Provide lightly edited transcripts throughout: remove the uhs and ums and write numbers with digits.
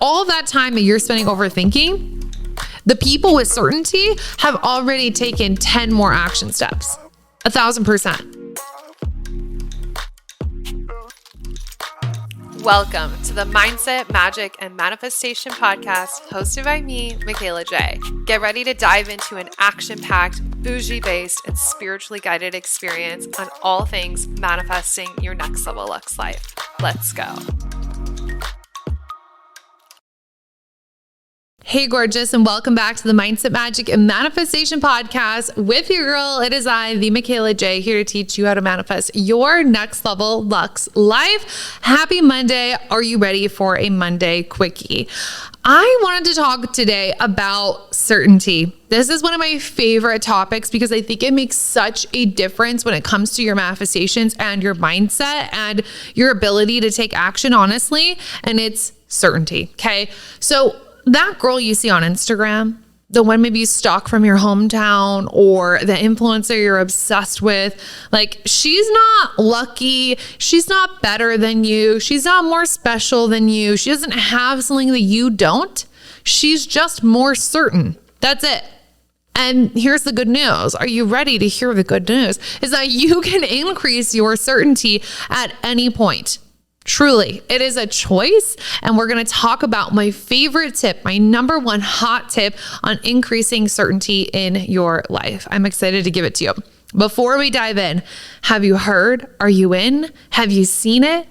all that time that you're spending overthinking, the people with certainty have already taken 10 more action steps. 1,000%. Welcome to the Mindset, Magic, and Manifestation podcast hosted by me, Michaela J. Get ready to dive into an action-packed, bougie-based, and spiritually guided experience on all things manifesting your next level Lux life. Let's go. Hey, gorgeous, and welcome back to the Mindset, Magic, and Manifestation podcast with your girl. It is I, the Michaela J, here to teach you how to manifest your next level Lux life. Happy Monday. Are you ready for a Monday quickie? I wanted to talk today about certainty. This is one of my favorite topics because I think it makes such a difference when it comes to your manifestations and your mindset and your ability to take action honestly, and it's certainty. Okay. So that girl you see on Instagram, the one maybe you stalk from your hometown, or the influencer you're obsessed with, like, she's not lucky. She's not better than you. She's not more special than you. She doesn't have something that you don't. She's just more certain. That's it. And here's the good news. Are you ready to hear the good news? Is that you can increase your certainty at any point. Truly, it is a choice. And we're going to talk about my favorite tip, my number one hot tip on increasing certainty in your life. I'm excited to give it to you. Before we dive in, have you heard? Are you in? Have you seen it?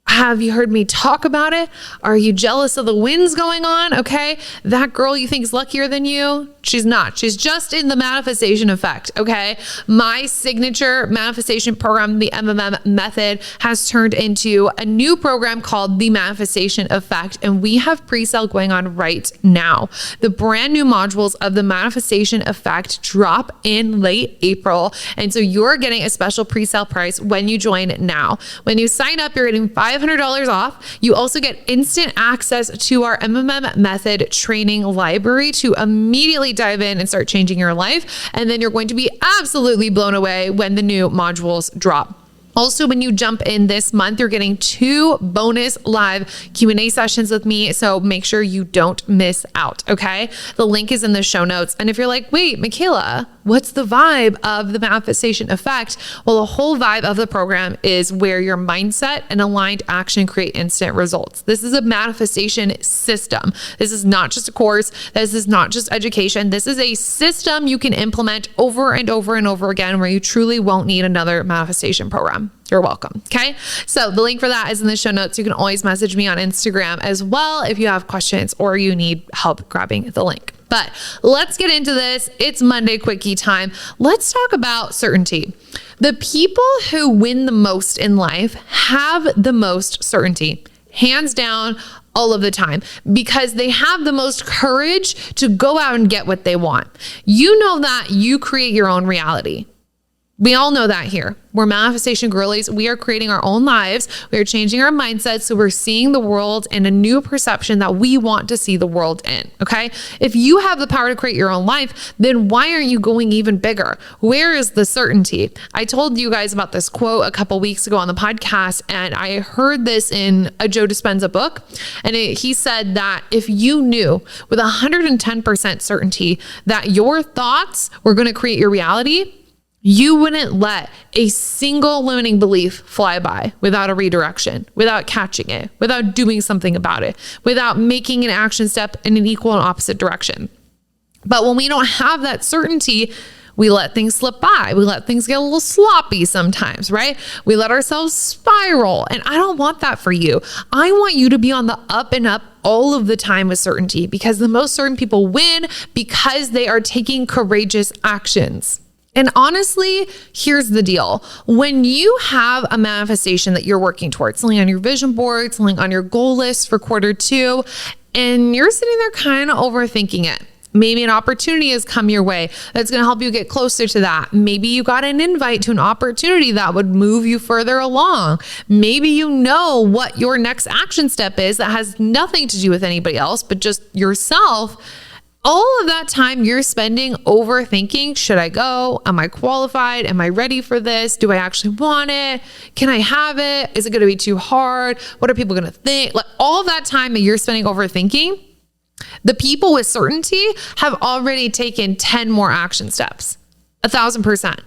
Have you heard me talk about it? Are you jealous of the wins going on? Okay. That girl you think is luckier than you, she's not. She's just in the manifestation effect. Okay. My signature manifestation program, the MMM method, has turned into a new program called the Manifestation Effect. And we have pre-sale going on right now. The brand new modules of the Manifestation Effect drop in late April. And so you're getting a special pre-sale price when you join now. When you sign up, you're getting $500 off. You also get instant access to our MMM method training library to immediately dive in and start changing your life. And then you're going to be absolutely blown away when the new modules drop. Also, when you jump in this month, you're getting 2 bonus live Q&A sessions with me. So make sure you don't miss out. Okay. The link is in the show notes. And if you're like, wait, Michaela, what's the vibe of the Manifestation Effect? Well, the whole vibe of the program is where your mindset and aligned action create instant results. This is a manifestation system. This is not just a course. This is not just education. This is a system you can implement over and over and over again, where you truly won't need another manifestation program. You're welcome. Okay. So the link for that is in the show notes. You can always message me on Instagram as well if you have questions or you need help grabbing the link. But let's get into this. It's Monday quickie time. Let's talk about certainty. The people who win the most in life have the most certainty, hands down, all of the time, because they have the most courage to go out and get what they want. You know that you create your own reality. We all know that here. We're manifestation girlies. We are creating our own lives. We are changing our mindset. So we're seeing the world in a new perception that we want to see the world in. Okay. If you have the power to create your own life, then why aren't you going even bigger? Where is the certainty? I told you guys about this quote a couple weeks ago on the podcast, and I heard this in a Joe Dispenza book. And he said that if you knew with 110% certainty that your thoughts were going to create your reality, you wouldn't let a single limiting belief fly by without a redirection, without catching it, without doing something about it, without making an action step in an equal and opposite direction. But when we don't have that certainty, we let things slip by. We let things get a little sloppy sometimes, right? We let ourselves spiral. And I don't want that for you. I want you to be on the up and up all of the time with certainty, because the most certain people win because they are taking courageous actions. And honestly, here's the deal. When you have a manifestation that you're working towards, something on your vision board, something on your goal list for Q2, and you're sitting there kind of overthinking it. Maybe an opportunity has come your way that's going to help you get closer to that. Maybe you got an invite to an opportunity that would move you further along. Maybe you know what your next action step is that has nothing to do with anybody else, but just yourself. All of that time you're spending overthinking, should I go? Am I qualified? Am I ready for this? Do I actually want it? Can I have it? Is it going to be too hard? What are people going to think? Like all that time that you're spending overthinking, the people with certainty have already taken 10 more action steps, 1,000%.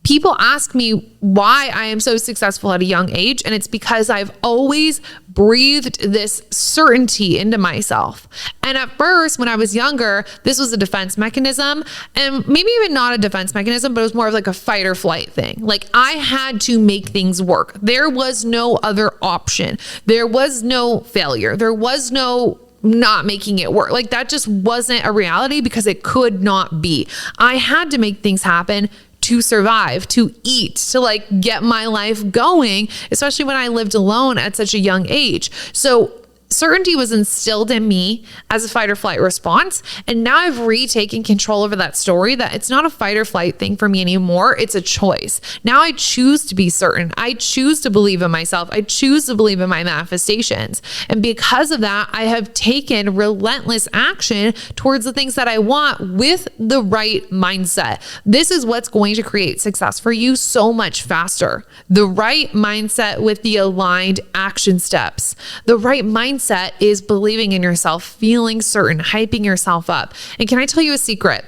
People ask me why I am so successful at a young age, and it's because I've always breathed this certainty into myself. And at first, when I was younger, this was a defense mechanism, and maybe even not a defense mechanism, but it was more of like a fight or flight thing. Like I had to make things work. There was no other option. There was no failure. There was no not making it work. Like that just wasn't a reality because it could not be. I had to make things happen to survive, to eat, to like get my life going, especially when I lived alone at such a young age. So certainty was instilled in me as a fight or flight response. And now I've retaken control over that story, that it's not a fight or flight thing for me anymore. It's a choice. Now I choose to be certain. I choose to believe in myself. I choose to believe in my manifestations. And because of that, I have taken relentless action towards the things that I want with the right mindset. This is what's going to create success for you so much faster. The right mindset with the aligned action steps. The right mindset is believing in yourself, feeling certain, hyping yourself up. And can I tell you a secret?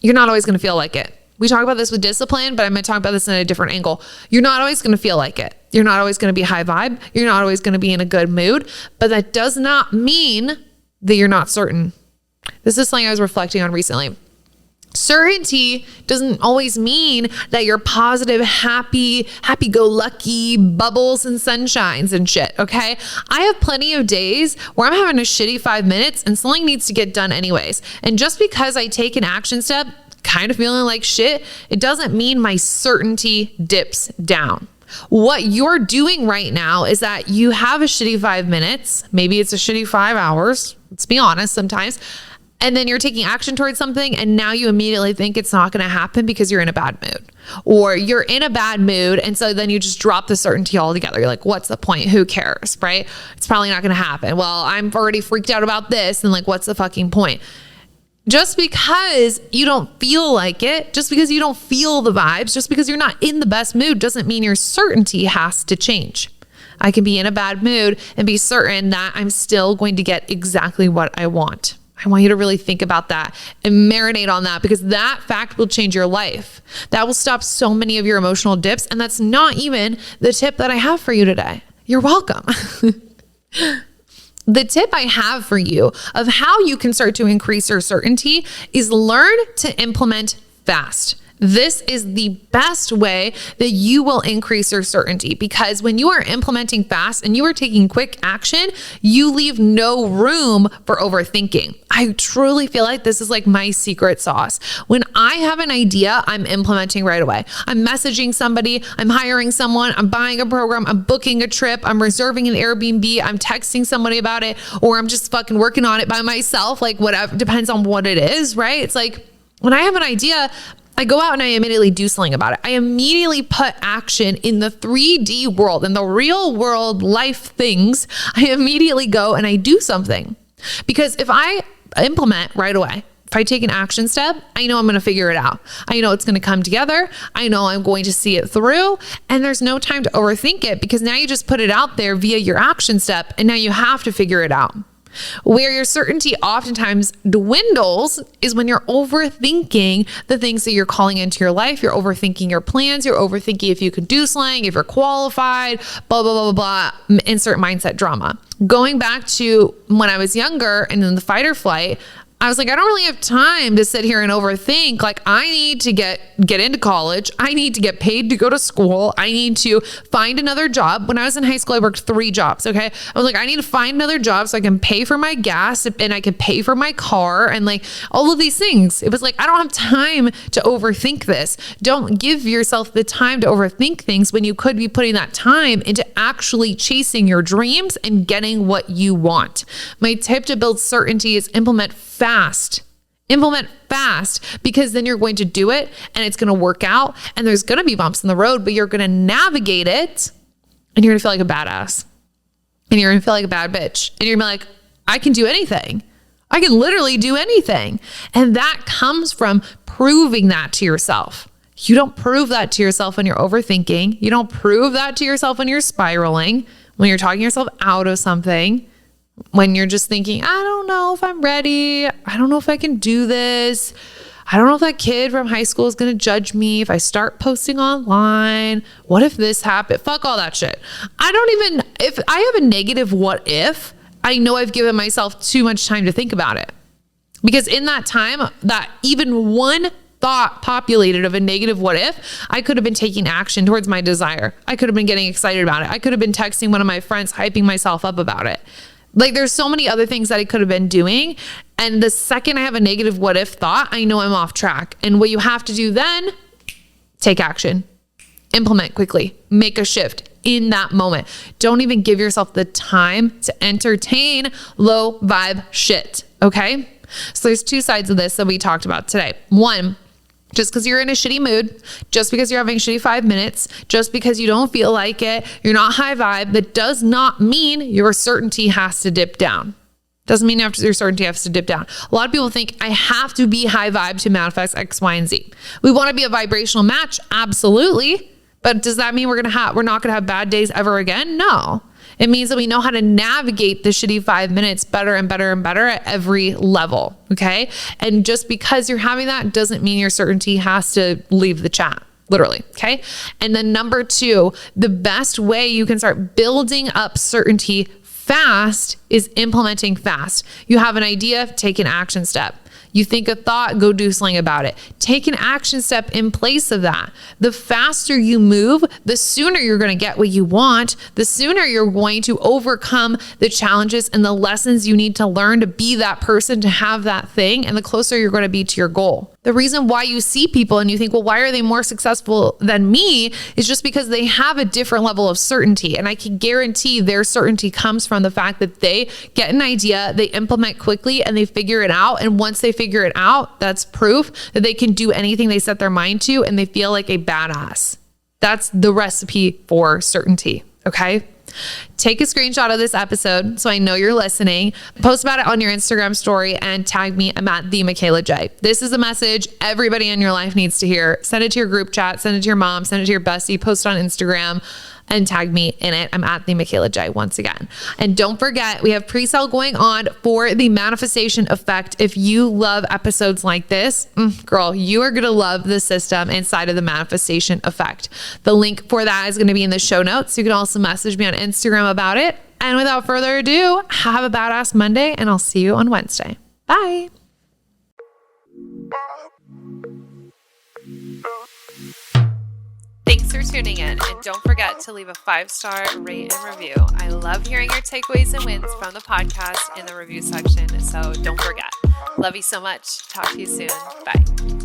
You're not always going to feel like it. We talk about this with discipline, but I'm going to talk about this in a different angle. You're not always going to feel like it. You're not always going to be high vibe. You're not always going to be in a good mood, but that does not mean that you're not certain. This is something I was reflecting on recently. Certainty doesn't always mean that you're positive, happy-go-lucky bubbles and sunshines and shit, okay? I have plenty of days where I'm having a shitty 5 minutes and something needs to get done anyways. And just because I take an action step, kind of feeling like shit, it doesn't mean my certainty dips down. What you're doing right now is that you have a shitty 5 minutes. Maybe it's a shitty 5 hours. Let's be honest sometimes. And then you're taking action towards something and now you immediately think it's not going to happen because you're in a bad mood, or you're in a bad mood. And so then you just drop the certainty altogether. You're like, what's the point? Who cares? Right? It's probably not going to happen. Well, I'm already freaked out about this. And like, what's the fucking point? Just because you don't feel like it, just because you don't feel the vibes, just because you're not in the best mood doesn't mean your certainty has to change. I can be in a bad mood and be certain that I'm still going to get exactly what I want. I want you to really think about that and marinate on that, because that fact will change your life. That will stop so many of your emotional dips. And that's not even the tip that I have for you today. You're welcome. The tip I have for you of how you can start to increase your certainty is learn to implement fast. This is the best way that you will increase your certainty, because when you are implementing fast and you are taking quick action, you leave no room for overthinking. I truly feel like this is like my secret sauce. When I have an idea, I'm implementing right away. I'm messaging somebody, I'm hiring someone, I'm buying a program, I'm booking a trip, I'm reserving an Airbnb, I'm texting somebody about it, or I'm just fucking working on it by myself. Like whatever, depends on what it is, right? It's like when I have an idea, I go out and I immediately do something about it. I immediately put action in the 3D world, in the real world life things. I immediately go and I do something, because if I implement right away, if I take an action step, I know I'm going to figure it out. I know it's going to come together. I know I'm going to see it through, and there's no time to overthink it, because now you just put it out there via your action step, and now you have to figure it out. Where your certainty oftentimes dwindles is when you're overthinking the things that you're calling into your life. You're overthinking your plans. You're overthinking if you could do something, if you're qualified, blah, blah, blah, blah, blah, insert mindset drama. Going back to when I was younger and in the fight or flight, I was like, I don't really have time to sit here and overthink. Like, I need to get into college. I need to get paid to go to school. I need to find another job. When I was in high school, I worked 3 jobs. Okay. I was like, I need to find another job so I can pay for my gas and I can pay for my car and like all of these things. It was like, I don't have time to overthink this. Don't give yourself the time to overthink things when you could be putting that time into actually chasing your dreams and getting what you want. My tip to build certainty is implement fast, because then you're going to do it and it's going to work out, and there's going to be bumps in the road, but you're going to navigate it, and you're going to feel like a badass, and you're going to feel like a bad bitch, and you're going to be like, I can do anything. I can literally do anything. And that comes from proving that to yourself. You don't prove that to yourself when you're overthinking. You don't prove that to yourself when you're spiraling, when you're talking yourself out of something, when you're just thinking, I don't know if I'm ready. I don't know if I can do this. I don't know if that kid from high school is going to judge me if I start posting online. What if this happened? Fuck all that shit. If I have a negative what if, I know I've given myself too much time to think about it. Because in that time, that even one thought populated of a negative what if, I could have been taking action towards my desire. I could have been getting excited about it. I could have been texting one of my friends, hyping myself up about it. Like there's so many other things that I could have been doing. And the second I have a negative what if thought, I know I'm off track. And what you have to do then, take action, implement quickly, make a shift in that moment. Don't even give yourself the time to entertain low vibe shit. Okay. So there's two sides of this that we talked about today. One, just because you're in a shitty mood, just because you're having shitty 5 minutes, just because you don't feel like it, you're not high vibe, that does not mean your certainty has to dip down. Doesn't mean your certainty has to dip down. A lot of people think I have to be high vibe to manifest X, Y, and Z. We want to be a vibrational match. Absolutely. But does that mean we're not going to have bad days ever again? No. It means that we know how to navigate the shitty 5 minutes better and better and better at every level. Okay. And just because you're having that doesn't mean your certainty has to leave the chat. Literally. Okay. And then number two, the best way you can start building up certainty fast is implementing fast. You have an idea, take an action step. You think a thought, go do something about it. Take an action step in place of that. The faster you move, the sooner you're going to get what you want, the sooner you're going to overcome the challenges and the lessons you need to learn to be that person, to have that thing, and the closer you're going to be to your goal. The reason why you see people and you think, well, why are they more successful than me, is just because they have a different level of certainty. And I can guarantee their certainty comes from the fact that they get an idea, they implement quickly, and they figure it out. And once they figure it out, that's proof that they can do anything they set their mind to, and they feel like a badass. That's the recipe for certainty. Okay. Take a screenshot of this episode so I know you're listening. Post about it on your Instagram story and tag me. I'm at the Michaela J. This is a message everybody in your life needs to hear. Send it to your group chat, send it to your mom, send it to your bestie, post it on Instagram and tag me in it. I'm at the Michaela J once again. And don't forget, we have pre-sale going on for the manifestation effect. If you love episodes like this, girl, you are going to love the system inside of the manifestation effect. The link for that is going to be in the show notes. You can also message me on Instagram about it. And without further ado, have a badass Monday, and I'll see you on Wednesday. Bye. Thanks for tuning in, and don't forget to leave a 5-star rate and review. I love hearing your takeaways and wins from the podcast in the review section, so don't forget. Love you so much. Talk to you soon. Bye.